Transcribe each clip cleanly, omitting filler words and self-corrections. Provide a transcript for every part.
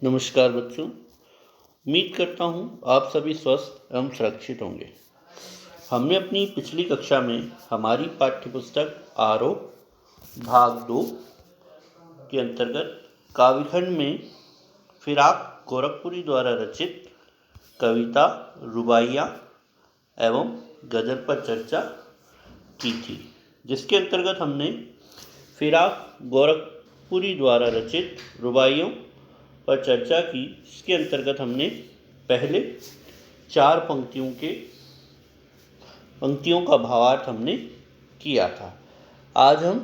नमस्कार बच्चों। उम्मीद करता हूँ आप सभी स्वस्थ एवं सुरक्षित होंगे। हमने अपनी पिछली कक्षा में हमारी पाठ्यपुस्तक आरोह भाग 2 के अंतर्गत काव्यखंड में फिराक गोरखपुरी द्वारा रचित कविता, रुबाइयाँ एवं गज़ल पर चर्चा की थी, जिसके अंतर्गत हमने फिराक गोरखपुरी द्वारा रचित रुबाइयों पर चर्चा की। इसके अंतर्गत हमने पहले 4 पंक्तियों का भावार्थ हमने किया था। आज हम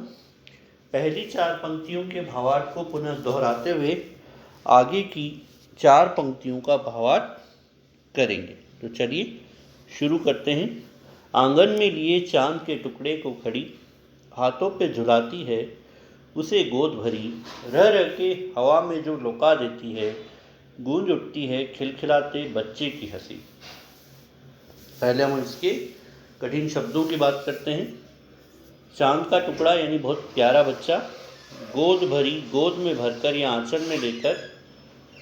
पहली 4 पंक्तियों के भावार्थ को पुनः दोहराते हुए आगे की 4 पंक्तियों का भावार्थ करेंगे। तो चलिए शुरू करते हैं। आंगन में लिए चांद के टुकड़े को खड़ी, हाथों पे झुलाती है उसे गोद भरी, रह रह के हवा में जो लौका देती है, गूंज उठती है खिलखिलाते बच्चे की हंसी। पहले हम इसके कठिन शब्दों की बात करते हैं। चांद का टुकड़ा यानी बहुत प्यारा बच्चा, गोद भरी गोद में भरकर या आंचल में लेकर,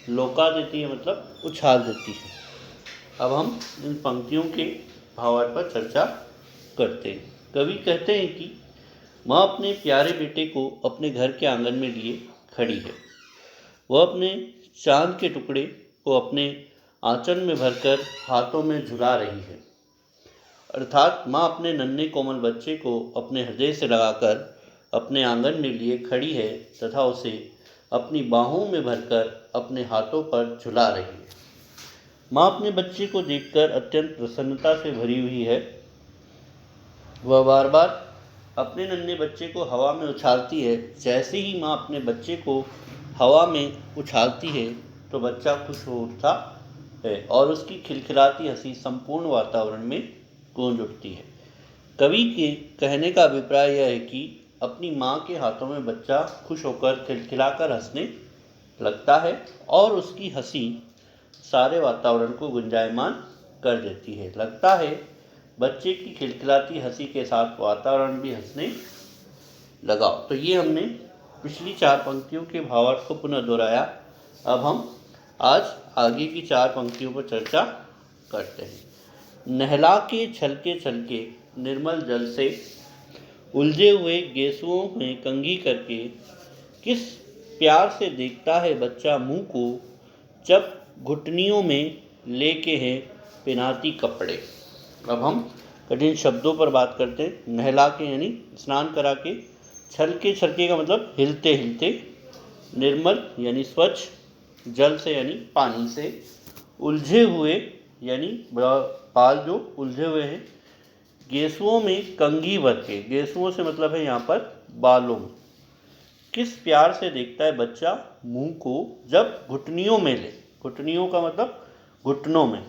लौका देती है मतलब उछाल देती है। अब हम इन पंक्तियों के भावार्थ पर चर्चा करते हैं। कवि कहते हैं कि माँ अपने प्यारे बेटे को अपने घर के आंगन में लिए खड़ी है। वह अपने चांद के टुकड़े को अपने आंचल में भरकर हाथों में झुला रही है। अर्थात माँ अपने नन्हे कोमल बच्चे को अपने हृदय से लगाकर अपने आंगन में लिए खड़ी है तथा उसे अपनी बाहों में भरकर अपने हाथों पर झुला रही है। माँ अपने बच्चे को देखकर अत्यंत प्रसन्नता से भरी हुई है। वह बार बार अपने नन्हे बच्चे को हवा में उछालती है। जैसे ही माँ अपने बच्चे को हवा में उछालती है तो बच्चा खुश हो उठता है और उसकी खिलखिलाती हंसी संपूर्ण वातावरण में गूंज उठती है। कवि के कहने का अभिप्राय यह है कि अपनी माँ के हाथों में बच्चा खुश होकर खिलखिलाकर हंसने लगता है और उसकी हंसी सारे वातावरण को गुंजायमान कर देती है। लगता है बच्चे की खिलखिलाती हंसी के साथ वातावरण भी हंसने लगा। तो ये हमने पिछली 4 पंक्तियों के भावार्थ को पुनः दोहराया। अब हम आज आगे की 4 पंक्तियों पर चर्चा करते हैं। नहला के छलके निर्मल जल से, उलझे हुए गेसुओं में कंघी करके, किस प्यार से देखता है बच्चा मुँह को, जब घुटनियों में लेके है पिनाती कपड़े। अब हम कठिन शब्दों पर बात करते हैं। नहला के यानी स्नान करा के, छलके का मतलब हिलते हिलते, निर्मल यानी स्वच्छ, जल से यानी पानी से, उलझे हुए यानी बाल जो उलझे हुए हैं, गेसुओं में कंघी भर के, गेसुओं से मतलब है यहाँ पर बालों में, किस प्यार से देखता है बच्चा मुँह को, जब घुटनियों में ले, घुटनियों का मतलब घुटनों में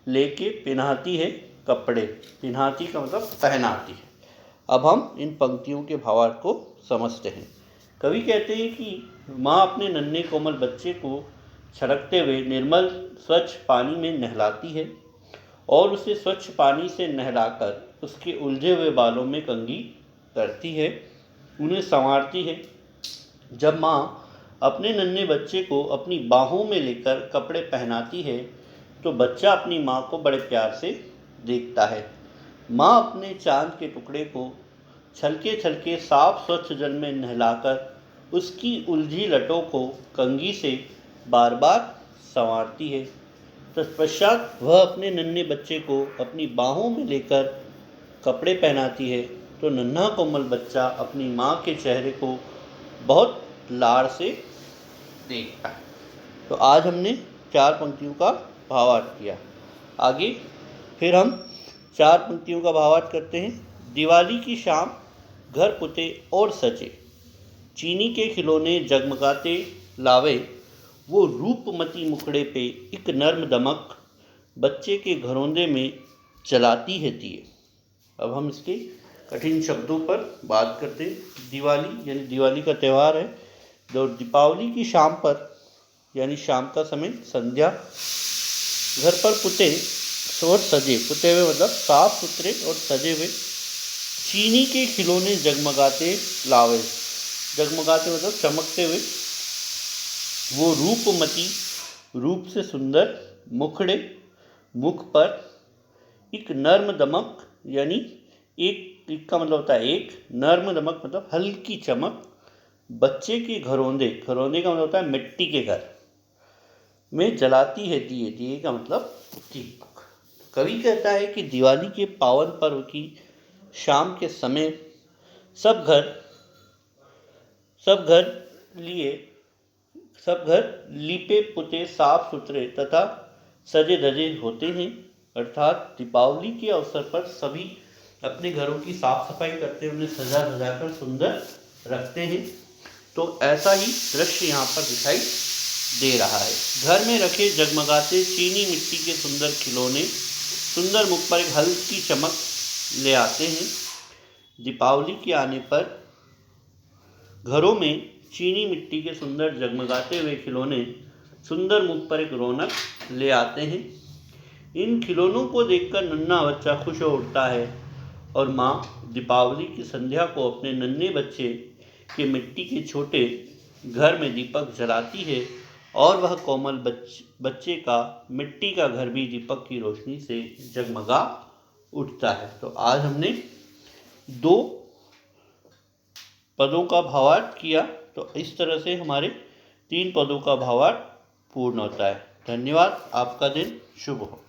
लेके पिन्हाती है कपड़े, पिन्हाती का मतलब पहनाती है। अब हम इन पंक्तियों के भावार्थ को समझते हैं। कवि कहते हैं कि माँ अपने नन्हे कोमल बच्चे को छलकते हुए निर्मल स्वच्छ पानी में नहलाती है और उसे स्वच्छ पानी से नहलाकर उसके उलझे हुए बालों में कंघी करती है, उन्हें संवारती है। जब माँ अपने नन्हे बच्चे को अपनी बाहों में लेकर कपड़े पहनाती है तो बच्चा अपनी माँ को बड़े प्यार से देखता है। माँ अपने चांद के टुकड़े को छलके साफ स्वच्छ जल में नहलाकर उसकी उलझी लटों को कंघी से बार बार संवारती है। तत्पश्चात वह अपने नन्हे बच्चे को अपनी बाहों में लेकर कपड़े पहनाती है तो नन्हा कोमल बच्चा अपनी माँ के चेहरे को बहुत लाड़ से देखता है। तो आज हमने 4 पंक्तियों का भावार्थ किया। आगे फिर हम 4 पंक्तियों का भावार्थ करते हैं। दिवाली की शाम, घर पुते और सजे, चीनी के खिलौने जगमगाते लावे, वो रूपमती मुखड़े पे एक नर्म दमक, बच्चे के घरौंदे में जलाती है दिए। अब हम इसके कठिन शब्दों पर बात करते हैं। दिवाली यानी दिवाली का त्यौहार है। जो दीपावली की शाम पर यानी शाम का समय, संध्या, घर पर पुते और सजे, पुते हुए मतलब साफ सुथरे और सजे हुए, चीनी के खिलौने जगमगाते लावे, जगमगाते मतलब चमकते हुए, वो रूपमती, रूप से सुंदर, मुखड़े, मुख पर एक नर्म दमक, यानी एक का मतलब होता है एक, नर्म दमक मतलब हल्की चमक, बच्चे के घरौंदे, घरौंदे का मतलब होता है मिट्टी के घर में जलाती है दिए, दिए का मतलब दीपक। कवि कहता है कि दिवाली के पावन पर्व की शाम के समय सब घर सब घर लिए सब घर लीपे पुते, साफ सुथरे तथा सजे धजे होते हैं। अर्थात दीपावली के अवसर पर सभी अपने घरों की साफ सफाई करते हैं, उन्हें सजा धजा कर सुंदर रखते हैं। तो ऐसा ही दृश्य यहाँ पर दिखाई दे रहा है। घर में रखे जगमगाते चीनी मिट्टी के सुंदर खिलौने सुंदर मुख पर एक हल्की चमक ले आते हैं। दीपावली के आने पर घरों में चीनी मिट्टी के सुंदर जगमगाते हुए खिलौने सुंदर मुख पर एक रौनक ले आते हैं। इन खिलौनों को देखकर नन्हा बच्चा खुश हो उठता है और माँ दीपावली की संध्या को अपने नन्हे बच्चे के मिट्टी के छोटे घर में दीपक जलाती है और वह कोमल बच्चे का मिट्टी का घर भी दीपक की रोशनी से जगमगा उठता है। तो आज हमने 2 पदों का भावार्थ किया। तो इस तरह से हमारे 3 पदों का भावार्थ पूर्ण होता है। धन्यवाद। आपका दिन शुभ हो।